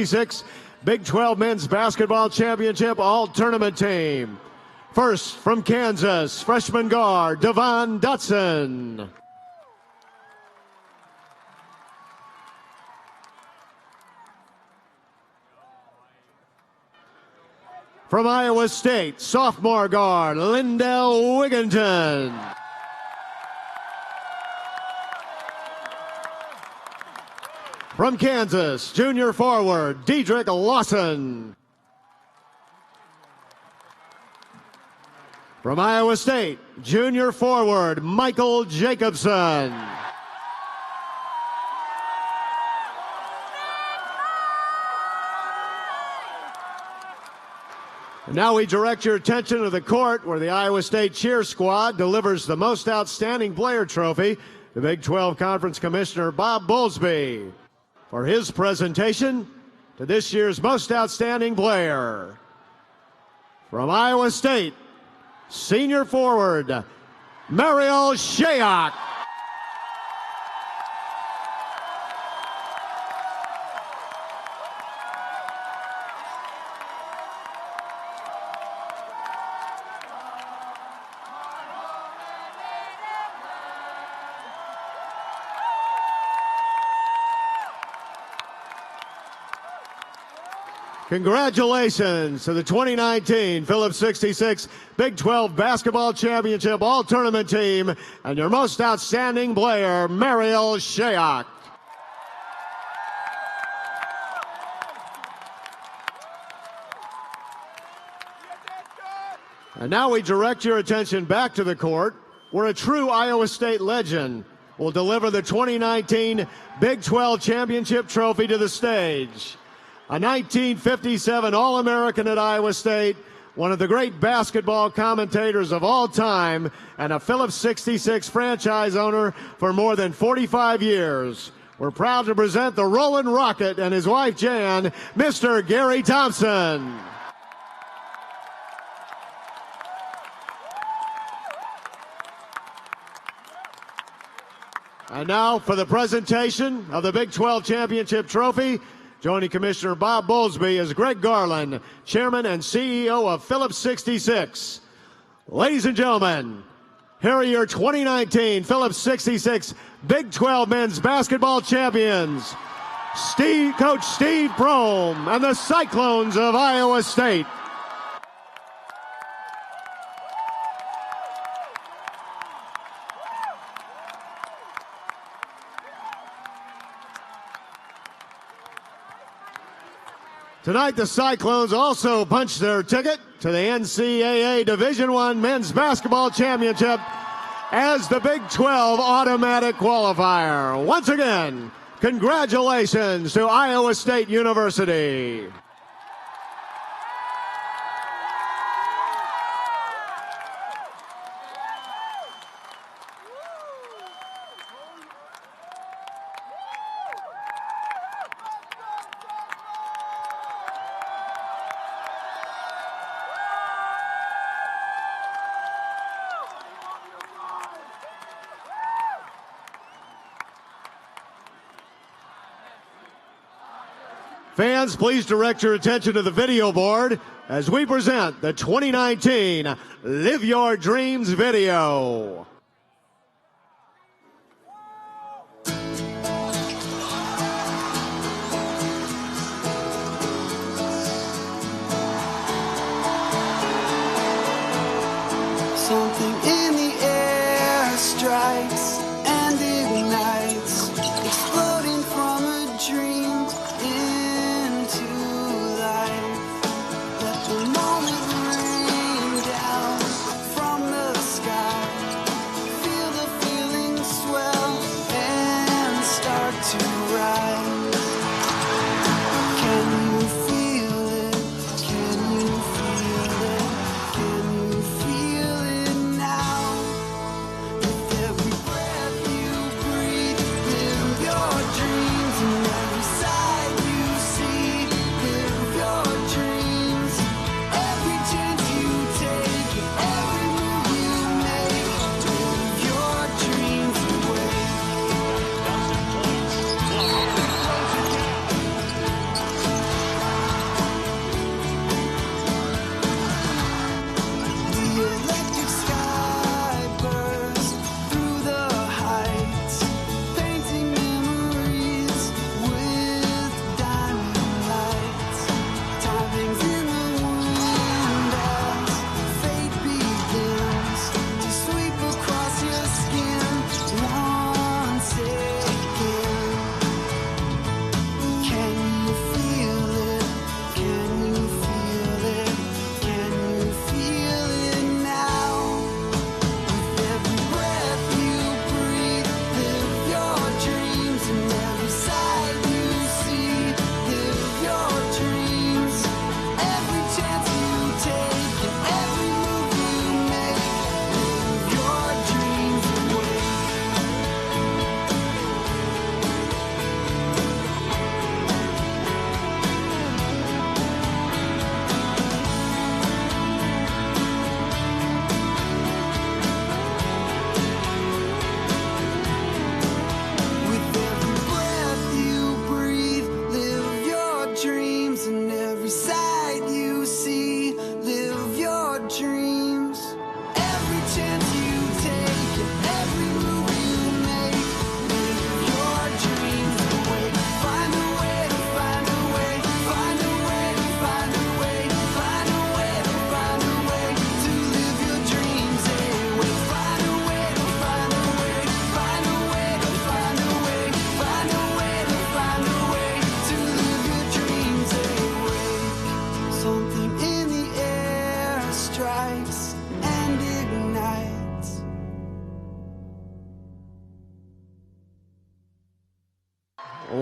66 Big 12 Men's Basketball Championship All-Tournament Team. First, from Kansas, freshman guard Devon Dotson. From Iowa State, sophomore guard Lindell Wigginton. From Kansas, junior forward Dedrick Lawson. From Iowa State, junior forward Michael Jacobson. And now we direct your attention to the court where the Iowa State cheer squad delivers the Most Outstanding Player trophy to Big 12 Conference Commissioner Bob Bowlesby for his presentation to this year's Most Outstanding Player. From Iowa State, senior forward Mariel Shayok. Congratulations to the 2019 Phillips 66 Big 12 Basketball Championship All-Tournament Team and your most outstanding player, Mariel Shayok. And now we direct your attention back to the court where a true Iowa State legend will deliver the 2019 Big 12 Championship trophy to the stage. A 1957 All-American at Iowa State, one of the great basketball commentators of all time, and a Phillips 66 franchise owner for more than 45 years. We're proud to present the Rolling Rocket and his wife Jan, Mr. Gary Thompson. And now for the presentation of the Big 12 Championship trophy. Joining Commissioner Bob Bowlesby is Greg Garland, Chairman and CEO of Phillips 66. Ladies and gentlemen, here are your 2019 Phillips 66 Big 12 Men's Basketball Champions, Coach Steve Prohm and the Cyclones of Iowa State. Tonight, the Cyclones also punched their ticket to the NCAA Division I Men's Basketball Championship as the Big 12 automatic qualifier. Once again, congratulations to Iowa State University. Fans, please direct your attention to the video board as we present the 2019 Live Your Dreams video. Something in the air strikes and ignites, exploding from a dream into life. Let the moment rain down from the sky.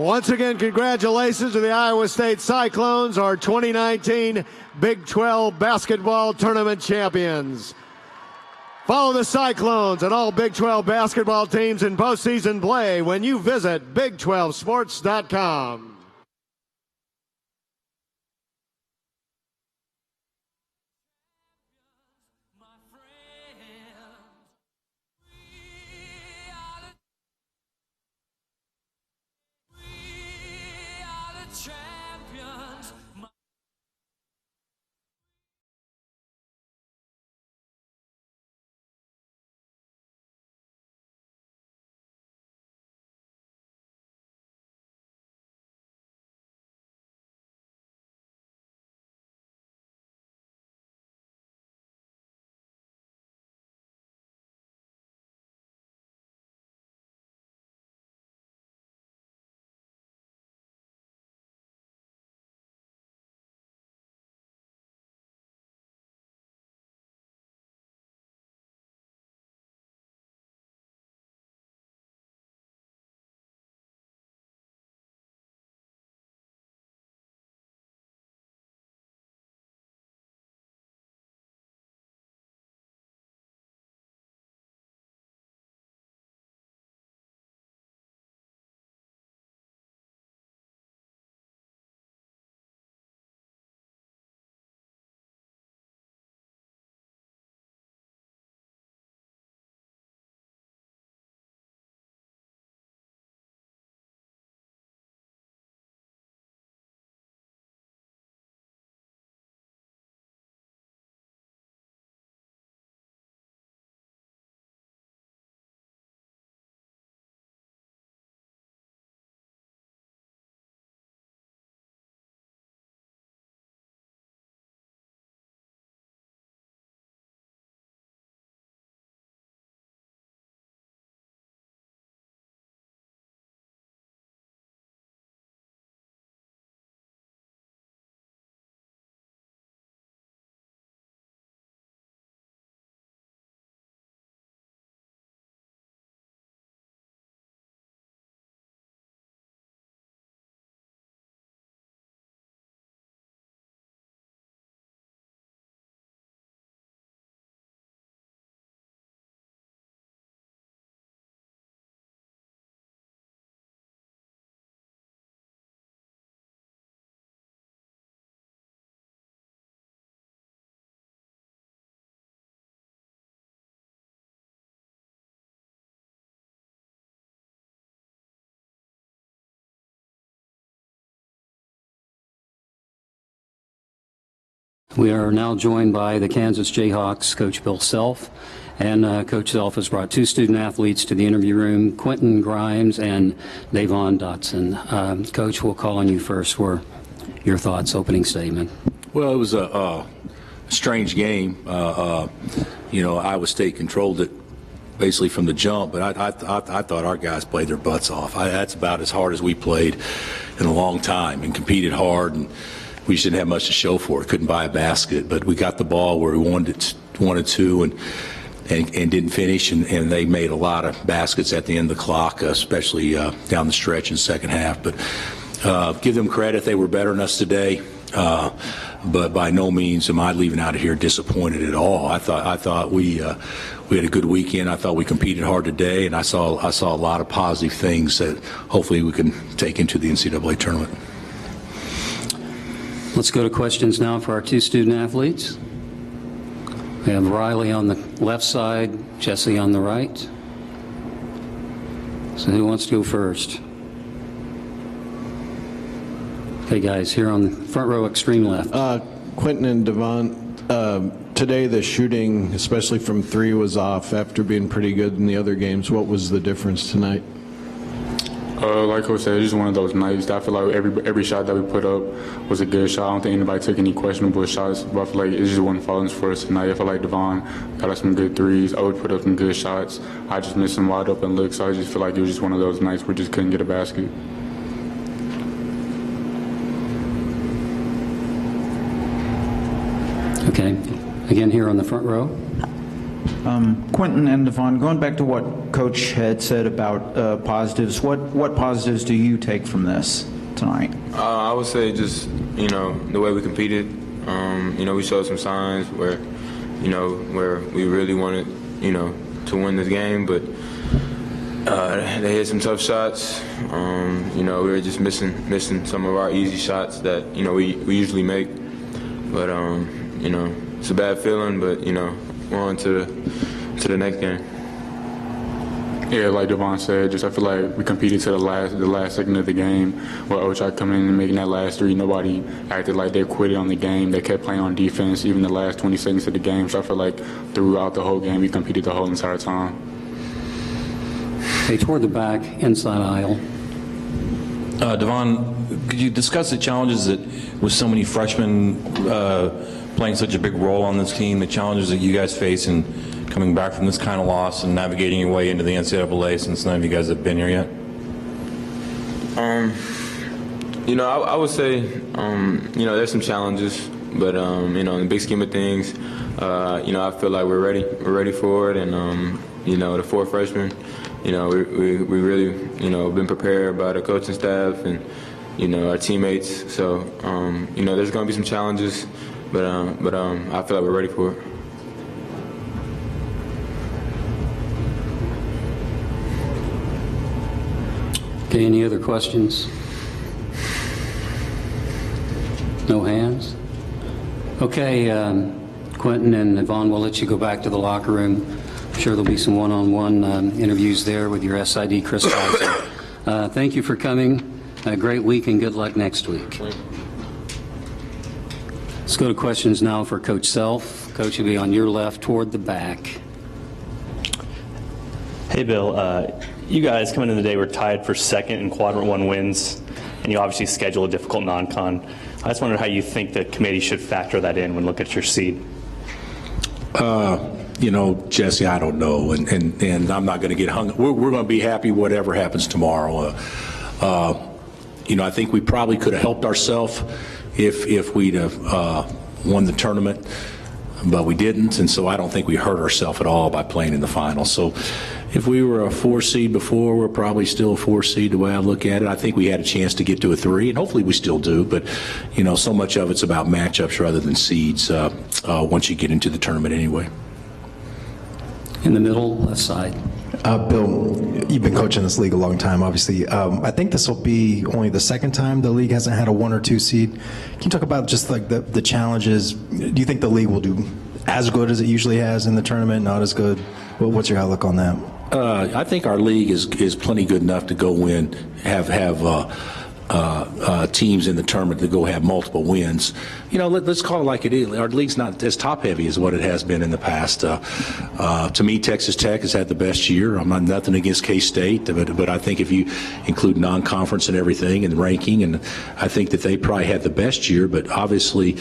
Once again, congratulations to the Iowa State Cyclones, our 2019 Big 12 basketball tournament champions. Follow the Cyclones and all Big 12 basketball teams in postseason play when you visit Big12Sports.com. We are now joined by the Kansas Jayhawks coach Bill Self, and Coach Self has brought two student athletes to the interview room, Quentin Grimes and Davon Dotson. Coach, we'll call on you first for your thoughts, opening statement. Well, it was a strange game. Iowa State controlled it basically from the jump, but I thought our guys played their butts off. That's about as hard as we played in a long time and competed hard, and we just didn't have much to show for it. Couldn't buy a basket, but we got the ball where we wanted to and didn't finish, and they made a lot of baskets at the end of the clock, especially down the stretch in the second half. But give them credit, they were better than us today. But by no means am I leaving out of here disappointed at all. I thought we had a good weekend. I thought we competed hard today, and I saw a lot of positive things that hopefully we can take into the NCAA tournament. Let's go to questions now for our two student athletes. We have Riley on the left side, Jesse on the right. So who wants to go first? Okay, guys, here on the front row, extreme left. Quentin and Devon, today the shooting, especially from three, was off after being pretty good in the other games. What was the difference tonight? Like Coach said, it's just one of those nights. I feel like every shot that we put up was a good shot. I don't think anybody took any questionable shots, but I feel like it just wasn't falling for us tonight. I feel like Devon got us some good threes. I would put up some good shots. I just missed some wide open looks, so I just feel like it was just one of those nights where we just couldn't get a basket. Okay, again here on the front row. Quentin and Devon, going back to what Coach had said about positives, what positives do you take from this tonight? I would say just, the way we competed. We showed some signs where we really wanted, to win this game, but they hit some tough shots. We were just missing some of our easy shots that, we usually make. But, it's a bad feeling, but, we're on to the next game. Yeah, like Devon said, I feel like we competed to the last second of the game. Where Ochai coming in and making that last three, nobody acted like they quit it on the game. They kept playing on defense, even the last 20 seconds of the game. So I feel like throughout the whole game, we competed the whole entire time. Okay, toward the back, inside aisle. Devon, could you discuss the challenges that, with so many freshmen playing such a big role on this team, the challenges that you guys face in coming back from this kind of loss and navigating your way into the NCAA since none of you guys have been here yet? I would say, there's some challenges, but, in the big scheme of things, I feel like we're ready for it, and, the four freshmen, we really, been prepared by the coaching staff and, our teammates. So, there's going to be some challenges, but I feel like we're ready for it. Okay, any other questions? No hands? Okay, Quentin and Yvonne, we'll let you go back to the locker room. I'm sure there'll be some one-on-one interviews there with your SID, Chris Kaiser. Thank you for coming. A great week and good luck next week. Let's go to questions now for Coach Self. Coach will be on your left toward the back. Hey, Bill. You guys coming in the day were tied for second in quadrant 1 wins, and you obviously schedule a difficult non-con. I just wondered how you think the committee should factor that in when looking at your seed. Jesse, I don't know, and I'm not going to get hung. We're going to be happy whatever happens tomorrow. I think we probably could have helped ourselves if we'd have won the tournament, but we didn't, and so I don't think we hurt ourselves at all by playing in the final. So if we were a 4 seed before, we're probably still a 4 seed the way I look at it. I think we had a chance to get to a 3, and hopefully we still do, but so much of it's about matchups rather than seeds once you get into the tournament anyway. In the middle, left side. Bill, you've been coaching this league a long time, obviously. I think this will be only the second time the league hasn't had a 1 or 2 seed. Can you talk about just like the challenges? Do you think the league will do as good as it usually has in the tournament, not as good? What's your outlook on that? I think our league is plenty good enough to go win, have teams in the tournament to go have multiple wins. Let's call it like it is. Our league's not as top-heavy as what it has been in the past. To me, Texas Tech has had the best year. I'm not nothing against K-State, but I think if you include non-conference and everything and ranking, and I think that they probably had the best year, but obviously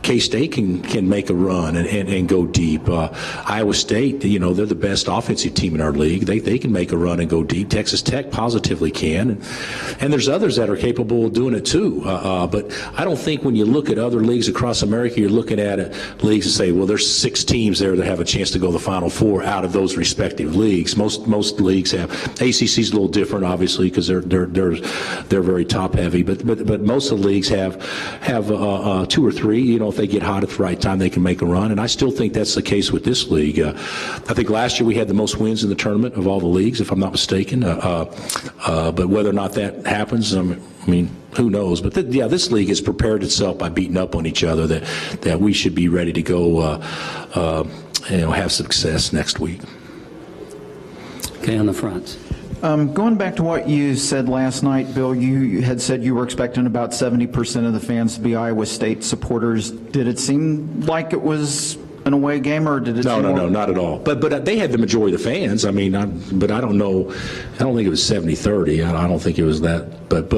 K-State can make a run and go deep. Iowa State, they're the best offensive team in our league. They can make a run and go deep. Texas Tech positively can. And there's others that are capable of doing it too. But I don't think when you look at other leagues across America, you're looking at leagues and say, well, there's 6 teams there that have a chance to go to the Final Four out of those respective leagues. Most leagues have. ACC's a little different, obviously, because they're very top heavy. But most of the leagues have 2 or 3. If they get hot at the right time, they can make a run. And I still think that's the case with this league. I think last year we had the most wins in the tournament of all the leagues, if I'm not mistaken. But whether or not that happens, who knows? But this league has prepared itself by beating up on each other that we should be ready to go have success next week. Okay, on the front. Going back to what you said last night, Bill, you had said you were expecting about 70% of the fans to be Iowa State supporters. Did it seem like it was an away game, or did it? No, not at all. But they had the majority of the fans. But I don't know. I don't think it was 70-30. I don't think it was that. But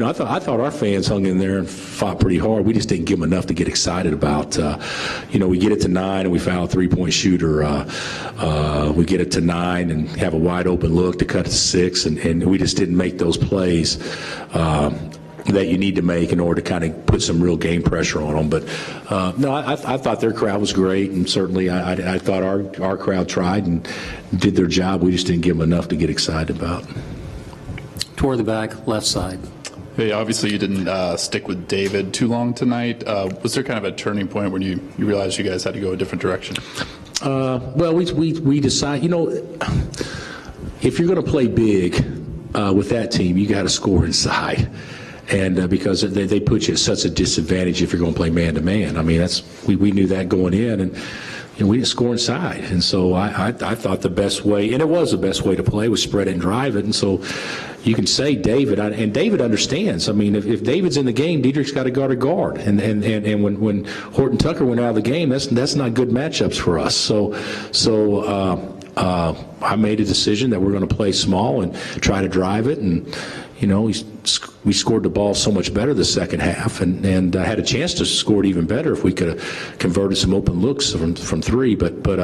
I thought our fans hung in there and fought pretty hard. We just didn't give them enough to get excited about. We get it to 9 and we foul a 3-point shooter. We get it to 9 and have a wide open look to cut to 6, and we just didn't make those plays. that you need to make in order to kind of put some real game pressure on them. But no, I thought their crowd was great, and certainly I thought our crowd tried and did their job. We just didn't give them enough to get excited about. Toward the back, left side. Hey, obviously you didn't stick with David too long tonight. Was there kind of a turning point when you realized you guys had to go a different direction? Well, we decide, if you're going to play big with that team, you got to score inside. And because they put you at such a disadvantage if you're going to play man-to-man. I mean, we knew that going in, and we didn't score inside. And so I thought the best way, and it was the best way to play, was spread it and drive it. And so you can say David, and David understands. I mean, if David's in the game, Diedrich's got to guard a guard. And when Horton Tucker went out of the game, that's not good matchups for us. So I made a decision that we're going to play small and try to drive it. And we scored the ball so much better the second half, and had a chance to score it even better if we could have converted some open looks from three. But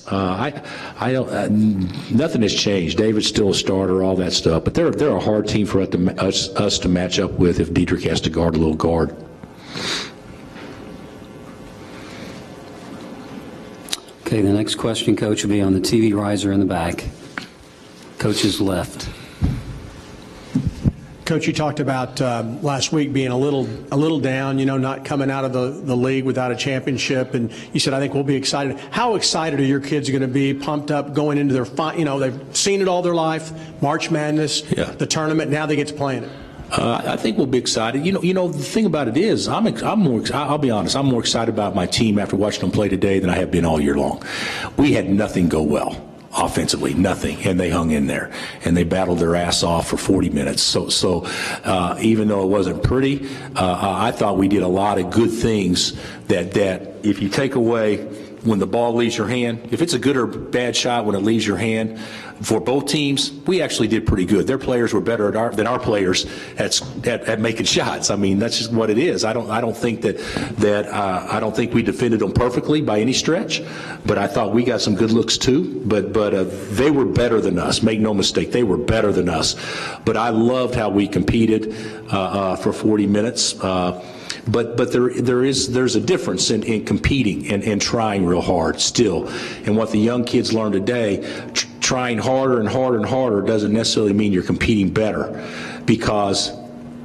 I don't. Nothing has changed. David's still a starter, all that stuff. But they're a hard team for us to match up with if Diedrich has to guard a little guard. Okay, the next question, Coach, will be on the TV riser in the back. Coach's left. Coach, you talked about last week being a little down, not coming out of the league without a championship, and you said, I think we'll be excited. How excited are your kids going to be, pumped up, going into their, they've seen it all their life, March Madness, the tournament, now they get to play in it. I think we'll be excited. The thing about it is, I'll be honest, I'm more excited about my team after watching them play today than I have been all year long. We had nothing go well. Offensively, nothing, and they hung in there, and they battled their ass off for 40 minutes. So even though it wasn't pretty, I thought we did a lot of good things that if you take away when the ball leaves your hand, if it's a good or bad shot when it leaves your hand, for both teams, we actually did pretty good. Their players were better than our players at making shots. I mean, that's just what it is. I don't think I don't think we defended them perfectly by any stretch, but I thought we got some good looks too. But they were better than us. Make no mistake, they were better than us. But I loved how we competed for 40 minutes. But there's a difference in competing and trying real hard still. And what the young kids learn today, trying harder and harder and harder doesn't necessarily mean you're competing better, because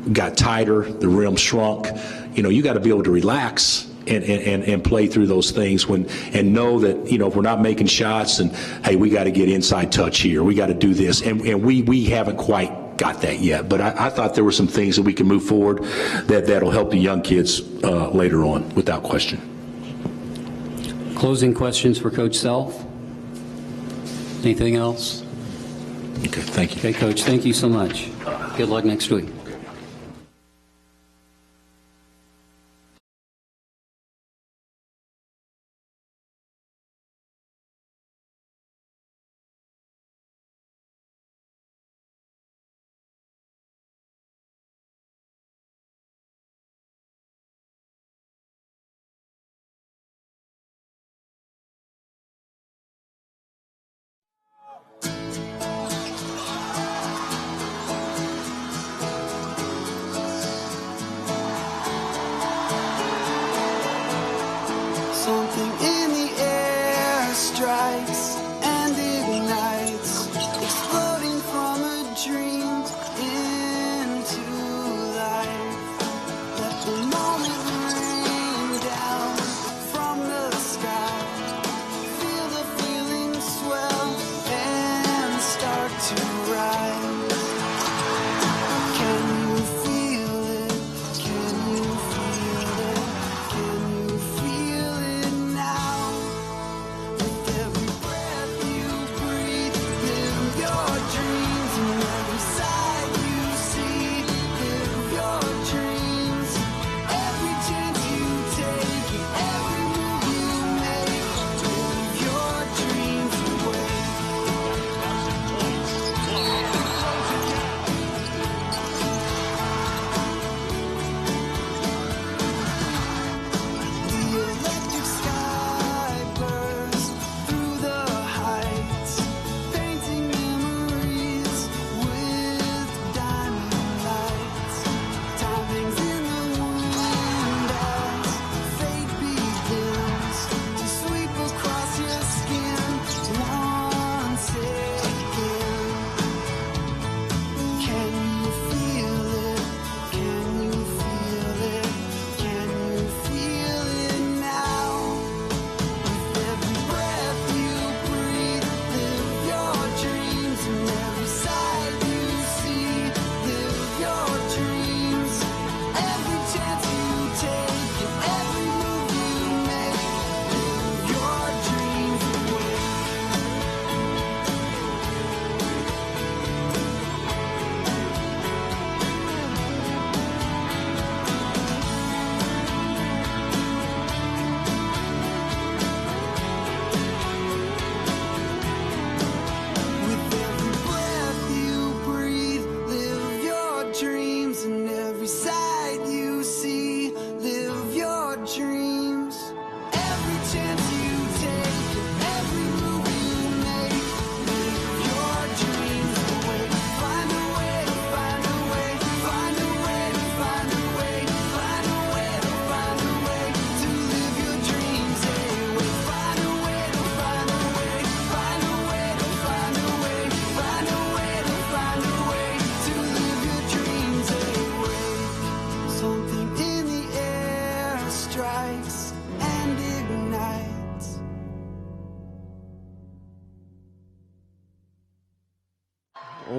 it got tighter, the rim shrunk. You got to be able to relax and play through those things and know that, if we're not making shots, and hey, we got to get inside touch here, we got to do this, and we haven't quite got that yet. But I thought there were some things that we can move forward that'll help the young kids later on, without question. Closing questions for Coach Self? Anything else? Okay, thank you. Okay, Coach, thank you so much. Good luck next week.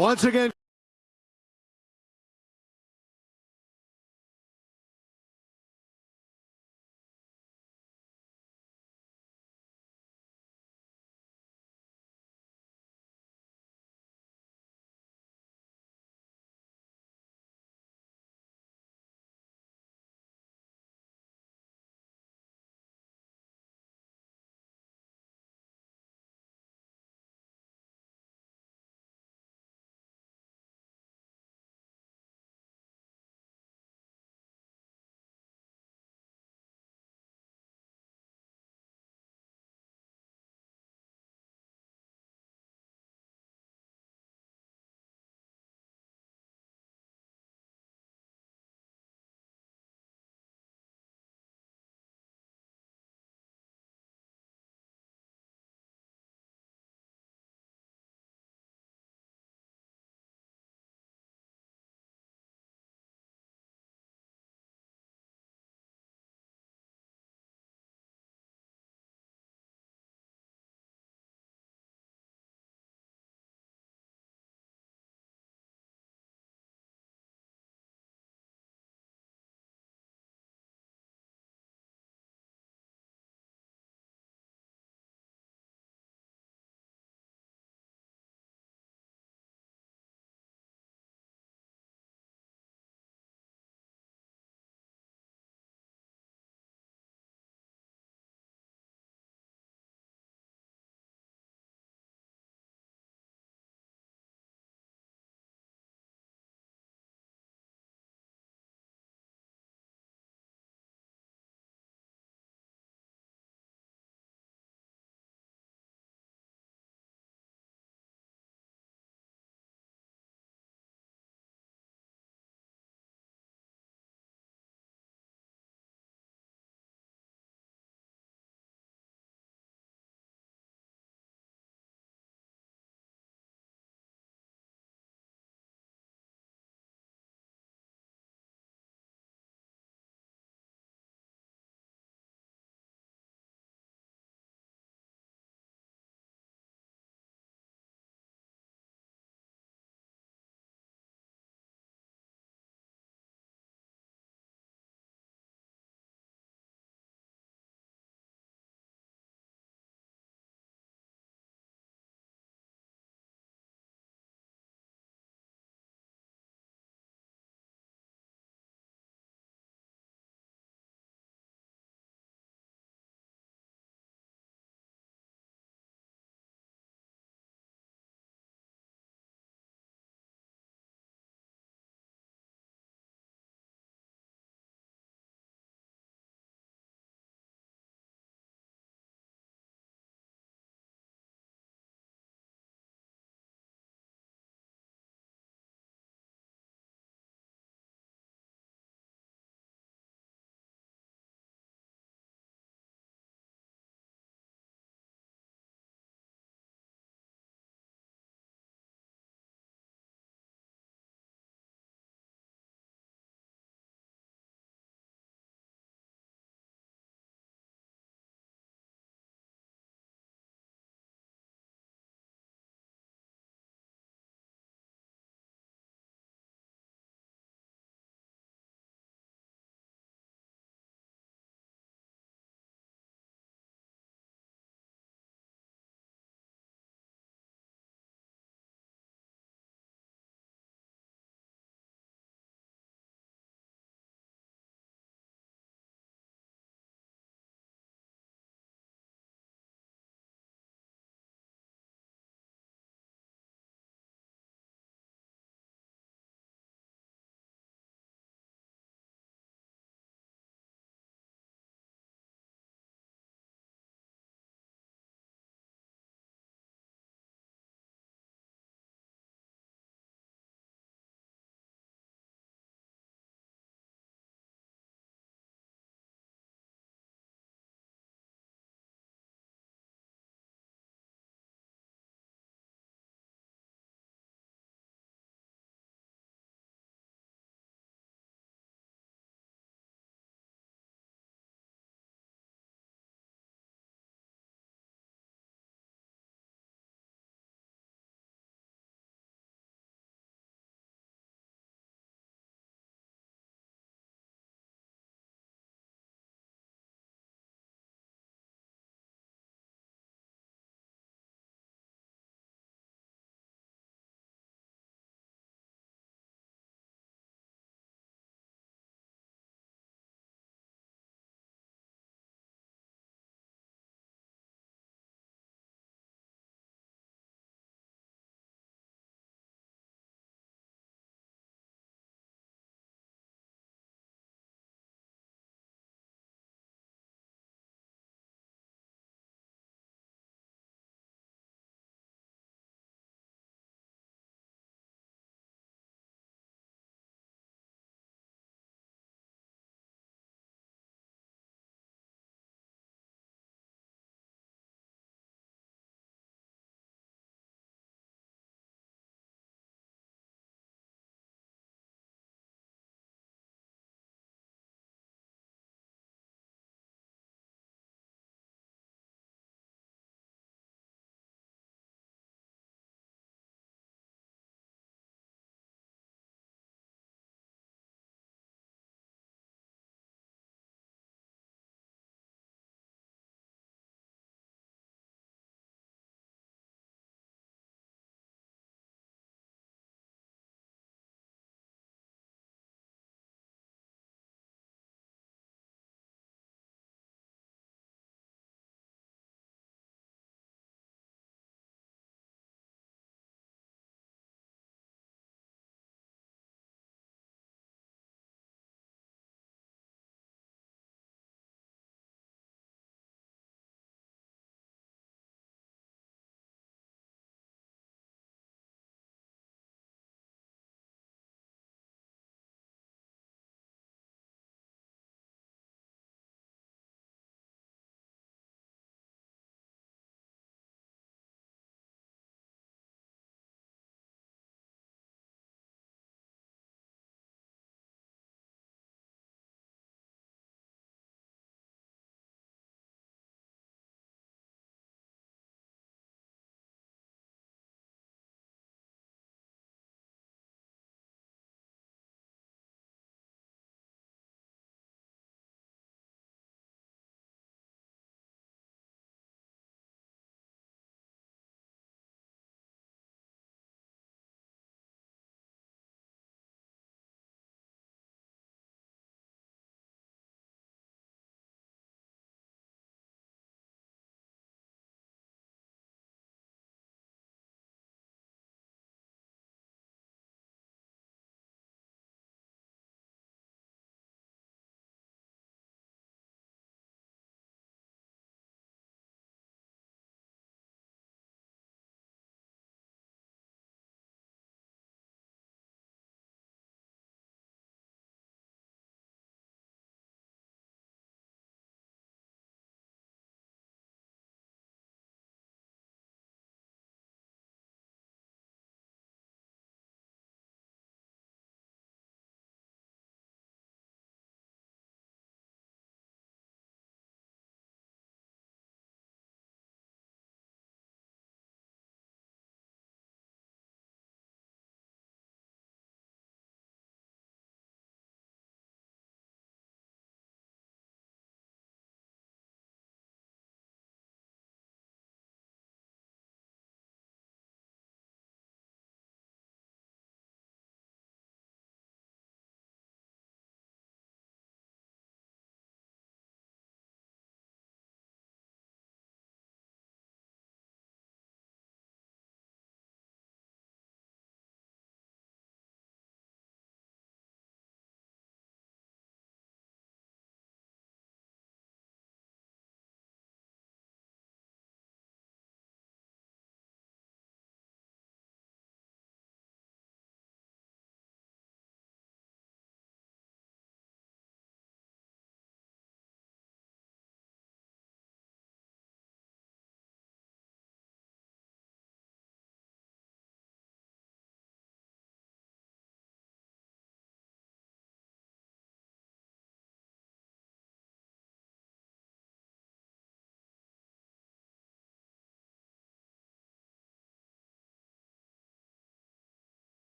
once again.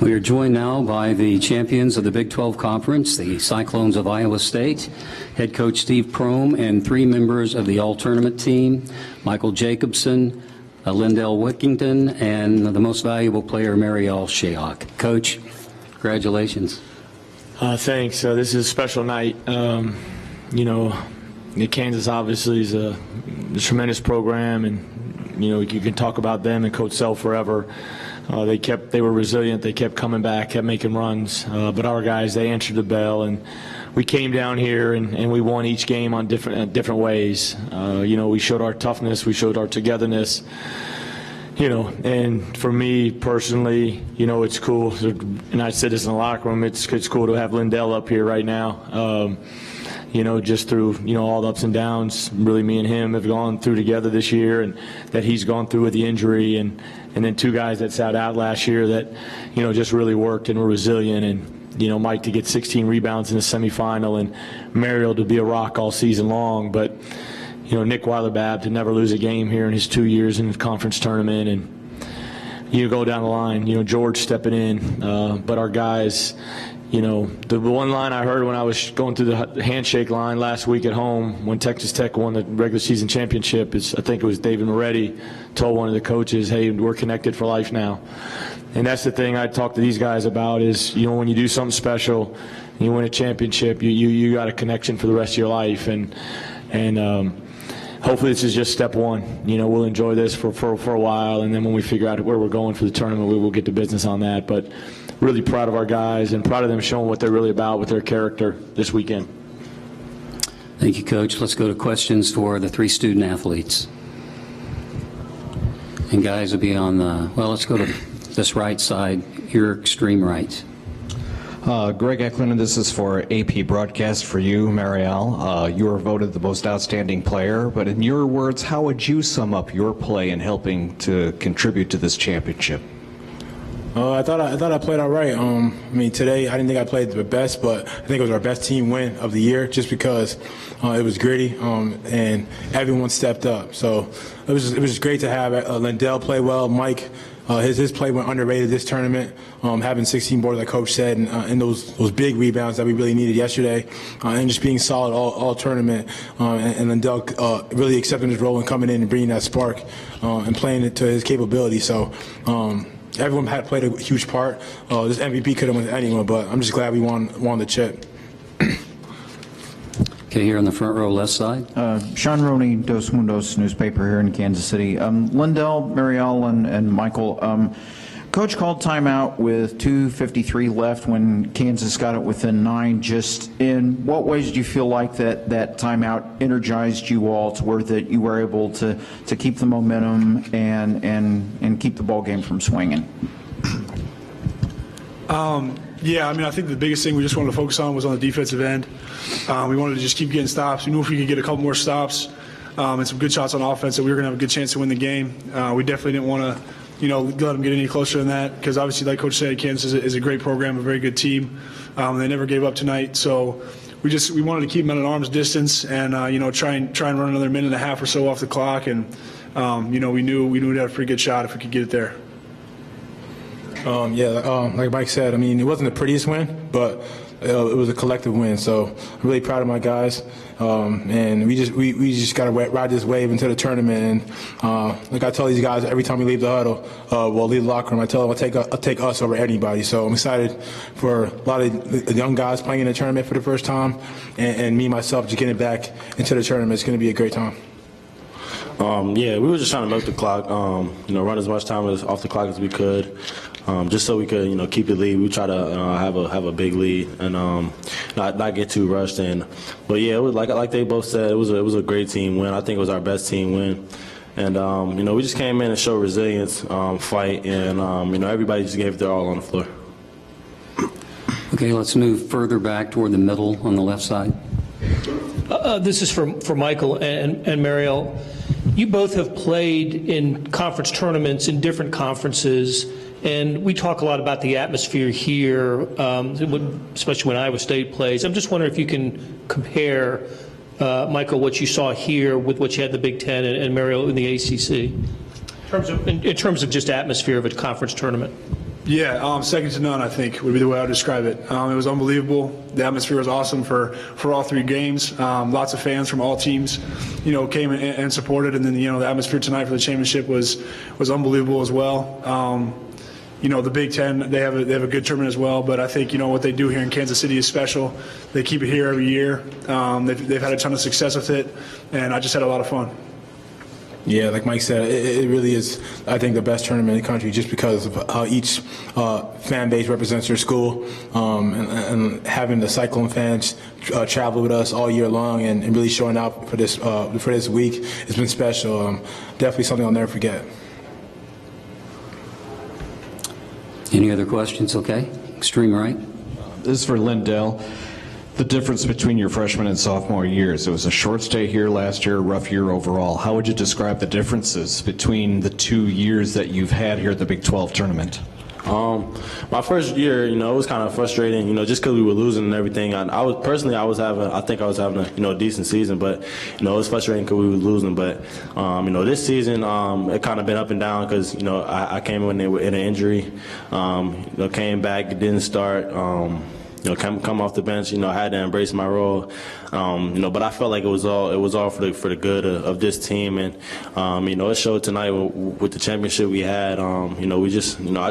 We are joined now by the champions of the Big 12 Conference, the Cyclones of Iowa State, head coach Steve Prohm, and 3 members of the all-tournament team, Michael Jacobson, Lindell Wickington, and the most valuable player, Marielle Shayhawk. Coach, congratulations. Thanks. This is a special night. Kansas obviously is a tremendous program, and you can talk about them and Coach Self forever. They were resilient. They kept coming back, kept making runs. But our guys, they answered the bell, and we came down here and we won each game on different ways. We showed our toughness, we showed our togetherness. And for me personally, it's cool. And I said this in the locker room. It's cool to have Lindell up here right now. Just through, all the ups and downs, really me and him have gone through together this year, and that he's gone through with the injury, and then 2 guys that sat out last year that, just really worked and were resilient, and, Mike to get 16 rebounds in the semifinal, and Mariel to be a rock all season long, but, Nick Weiler-Babb to never lose a game here in his 2 years in the conference tournament, and you go down the line, George stepping in, but our guys, the one line I heard when I was going through the handshake line last week at home when Texas Tech won the regular season championship is, I think it was David Moretti told one of the coaches, hey, we're connected for life now. And that's the thing I talk to these guys about is, when you do something special, you win a championship, you got a connection for the rest of your life. And hopefully this is just step one. We'll enjoy this for a while, and then when we figure out where we're going for the tournament, we will get to business on that. But really proud of our guys and proud of them showing what they're really about with their character this weekend. Thank you, Coach. Let's go to questions for the 3 student athletes. And guys will be on let's go to this right side, your extreme right. Greg Eklund, this is for AP Broadcast for you, Marielle. You were voted the most outstanding player, but in your words, how would you sum up your play in helping to contribute to this championship? I thought I played all right. Today I didn't think I played the best, but I think it was our best team win of the year just because it was gritty and everyone stepped up. So it was just great to have Lindell play well. Mike, his play went underrated this tournament, having 16 boards like Coach said, and those big rebounds that we really needed yesterday, and just being solid all tournament. And Lindell really accepting his role and coming in and bringing that spark and playing it to his capability. So. Everyone had played a huge part. This MVP could have went to anyone, but I'm just glad we won the chip. Okay, here on the front row, left side. Sean Roney, Dos Mundos newspaper here in Kansas City. Lindell, Marielle, and Michael. Coach called timeout with 2:53 left when Kansas got it within 9. Just in what ways do you feel like that timeout energized you all to where that you were able to keep the momentum and keep the ball game from swinging? I think the biggest thing we just wanted to focus on was on the defensive end. We wanted to just keep getting stops. We knew if we could get a couple more stops and some good shots on offense that we were going to have a good chance to win the game. We definitely didn't want to let them get any closer than that because obviously, like Coach said, Kansas is a great program, a very good team. They never gave up tonight. So we wanted to keep them at an arm's distance and, try and run another minute and a half or so off the clock. And, we knew we'd have a pretty good shot if we could get it there. Like Mike said, it wasn't the prettiest win, but it was a collective win. So I'm really proud of my guys, and we just got to ride this wave into the tournament. And like I tell these guys every time we leave the huddle, we'll leave the locker room. I tell them I'll take us over anybody. So I'm excited for a lot of the young guys playing in the tournament for the first time, and me myself just getting back into the tournament. It's going to be a great time. We were just trying to milk the clock, run as much time off the clock as we could, just so we could, keep the lead. We try to have a big lead and not get too rushed in. But yeah, it was like they both said, it was a great team win. I think it was our best team win, and we just came in and showed resilience, fight, and everybody just gave their all on the floor. Okay, let's move further back toward the middle on the left side. This is for Michael and Marielle. You both have played in conference tournaments in different conferences, and we talk a lot about the atmosphere here, especially when Iowa State plays. I'm just wondering if you can compare, Michael, what you saw here with what you had in the Big Ten and Marielle in the ACC, in terms of just atmosphere of a conference tournament. Yeah, second to none, I think, would be the way I would describe it. It was unbelievable. The atmosphere was awesome for all 3 games. Lots of fans from all teams, came and supported. And then, the atmosphere tonight for the championship was unbelievable as well. The Big Ten, they have a good tournament as well. But I think, what they do here in Kansas City is special. They keep it here every year. They've had a ton of success with it, and I just had a lot of fun. Yeah, like Mike said, it really is, I think, the best tournament in the country just because of how each fan base represents their school, and having the Cyclone fans travel with us all year long and really showing out for this week has been special. Definitely something I'll never forget. Any other questions? Okay. Extreme right. This is for Lindell. The difference between your freshman and sophomore years. It was a short stay here last year, a rough year overall. How would you describe the differences between the 2 years that you've had here at the Big 12 tournament? My first year, it was kind of frustrating, just because we were losing and everything. I was having a decent season, but it was frustrating because we were losing. But this season, it kind of been up and down because I came in with an injury, came back, didn't start. Come off the bench, I had to embrace my role, but I felt like it was all for the good of this team, and it showed tonight with the championship we had. I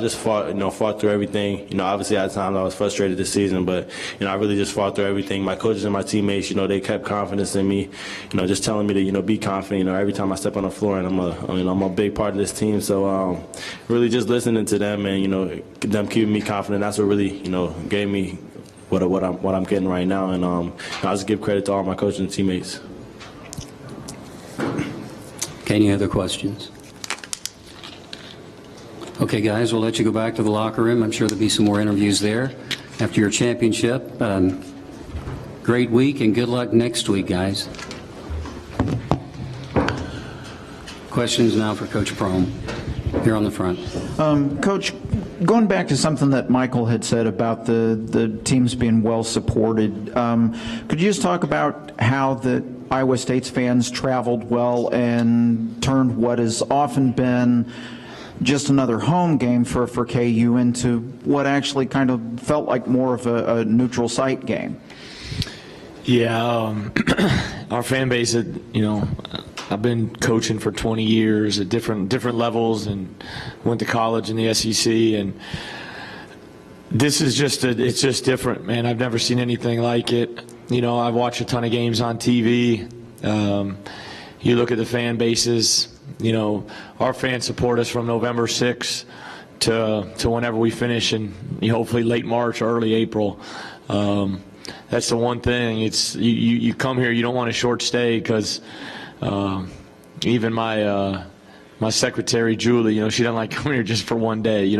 just fought through everything. Obviously at times I was frustrated this season, but I really just fought through everything. My coaches and my teammates, they kept confidence in me, just telling me to be confident. Every time I step on the floor, and I'm a big part of this team. So really just listening to them and them keeping me confident. That's what really gave me what I'm getting right now, and I just give credit to all my coaches and teammates. Okay, any other questions? Okay, guys, we'll let you go back to the locker room. I'm sure there'll be some more interviews there after your championship. Great week, and good luck next week, guys. Questions now for Coach Prohm, here on the front. Coach, going back to something that Michael had said about the teams being well supported, could you just talk about how the Iowa State's fans traveled well and turned what has often been just another home game for KU into what actually kind of felt like more of a neutral site game? Yeah, our fan base, I've been coaching for 20 years at different levels and went to college in the SEC, and this is it's just different, man. I've never seen anything like it. I've watched a ton of games on TV. You look at the fan bases, our fans support us from November 6th to whenever we finish in hopefully late March, early April. That's the one thing. It's you come here, you don't want a short stay because even my secretary Julie, she doesn't like coming here just for one day.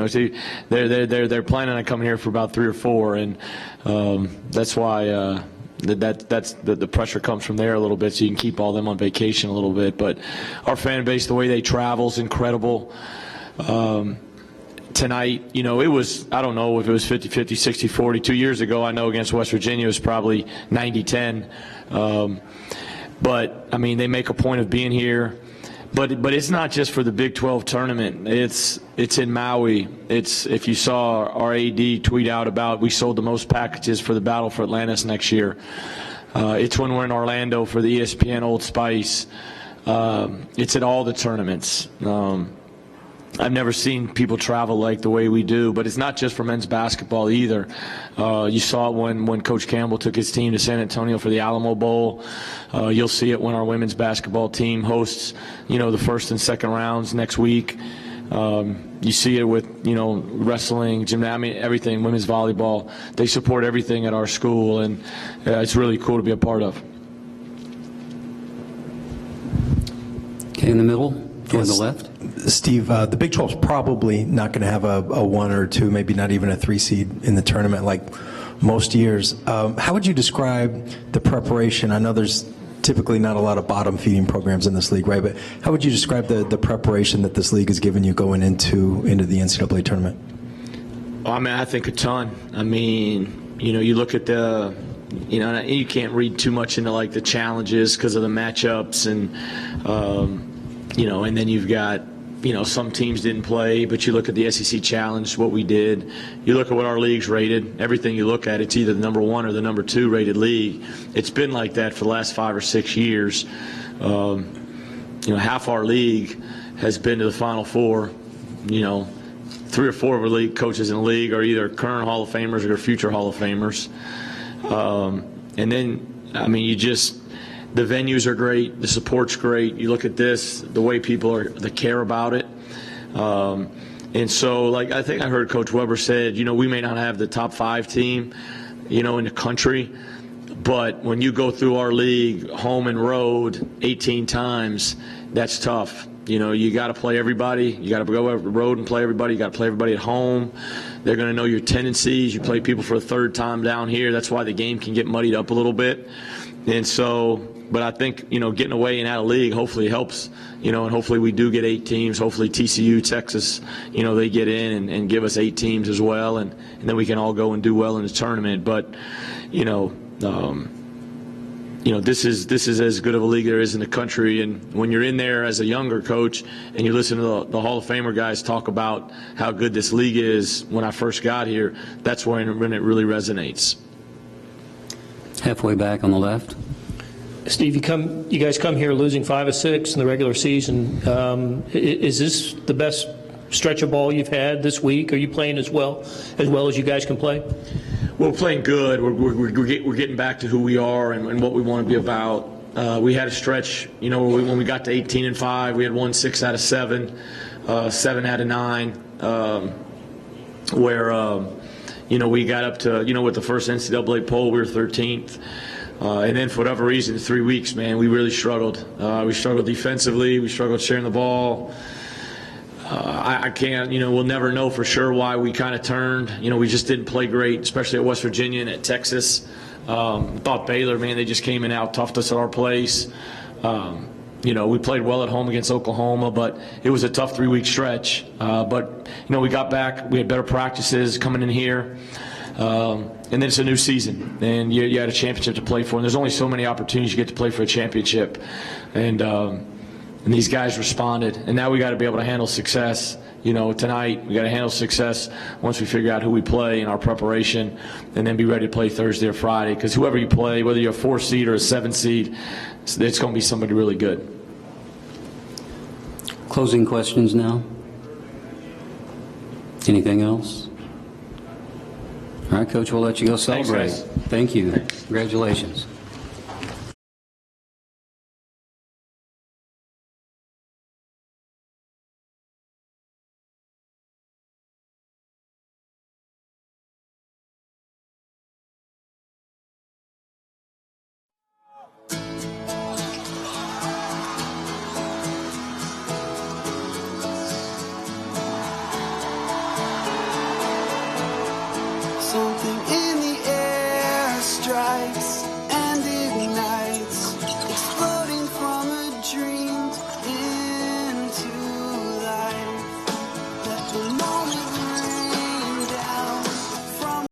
They're planning on coming here for about 3 or 4, and that's why that's the pressure comes from there a little bit, so you can keep all them on vacation a little bit. But our fan base, the way they travel is incredible. Tonight, it was, I don't know if it was 50-50, 60-40. 2 years ago, I know against West Virginia, it was probably 90-10. But, they make a point of being here. But it's not just for the Big 12 tournament. It's in Maui. If you saw our AD tweet out about we sold the most packages for the Battle for Atlantis next year. It's when we're in Orlando for the ESPN Old Spice. It's at all the tournaments. I've never seen people travel like the way we do, but it's not just for men's basketball either. You saw it when Coach Campbell took his team to San Antonio for the Alamo Bowl. You'll see it when our women's basketball team hosts, the first and second rounds next week. You see it with, wrestling, gymnastics, everything, women's volleyball. They support everything at our school, and it's really cool to be a part of. Okay, in the middle, on the left. Steve, the Big 12 is probably not going to have a 1 or 2, maybe not even a 3 seed in the tournament like most years. How would you describe the preparation? I know there's typically not a lot of bottom feeding programs in this league, right? But how would you describe the preparation that this league has given you going into the NCAA tournament? I think a ton. You look at the, you can't read too much into like the challenges because of the matchups and, and then you've got some teams didn't play, but you look at the SEC Challenge, what we did. You look at what our league's rated. Everything you look at, it's either the number 1 or the number 2 rated league. It's been like that for the last 5 or 6 years. Half our league has been to the Final Four. 3 or 4 of our league coaches in the league are either current Hall of Famers or future Hall of Famers. And then, the venues are great, the support's great. You look at this, the way people they care about it. And so, I think I heard Coach Weber said, we may not have the top 5 team, in the country, but when you go through our league, home and road, 18 times, that's tough. You got to play everybody. You got to go over the road and play everybody. You got to play everybody at home. They're going to know your tendencies. You play people for a 3rd time down here. That's why the game can get muddied up a little bit. And so, but I think, getting away and out of league hopefully helps, and hopefully we do get 8 teams. Hopefully TCU, Texas, they get in and give us 8 teams as well. And then we can all go and do well in the tournament. But, this is as good of a league there is in the country, and when you're in there as a younger coach and you listen to the Hall of Famer guys talk about how good this league is when I first got here, that's when it really resonates. Halfway back on the left. Steve, you guys come here losing 5 of 6 in the regular season. Is this the best stretch of ball you've had this week? Are you playing as well as you guys can play? We're playing good. We're getting back to who we are and what we want to be about. We had a stretch, when we got to 18-5, we had won 6 out of 7, 7 out of 9, where we got up to with the first NCAA poll we were 13th, and then for whatever reason, 3 weeks, man, we really struggled. We struggled defensively. We struggled sharing the ball. I can't, we'll never know for sure why we kind of turned. We just didn't play great, especially at West Virginia and at Texas. Thought Baylor, man, they just came in out, toughed us at our place. We played well at home against Oklahoma, but it was a tough 3-week stretch. But we got back. We had better practices coming in here. And then it's a new season, and you had a championship to play for. And there's only so many opportunities you get to play for a championship. And these guys responded, and now we got to be able to handle success. Tonight we got to handle success once we figure out who we play in our preparation, and then be ready to play Thursday or Friday. Because whoever you play, whether you're a 4 seed or a 7 seed, it's going to be somebody really good. Closing questions now. Anything else? All right, Coach, we'll let you go celebrate. Thanks, guys. Thank you. Congratulations. Something in the air strikes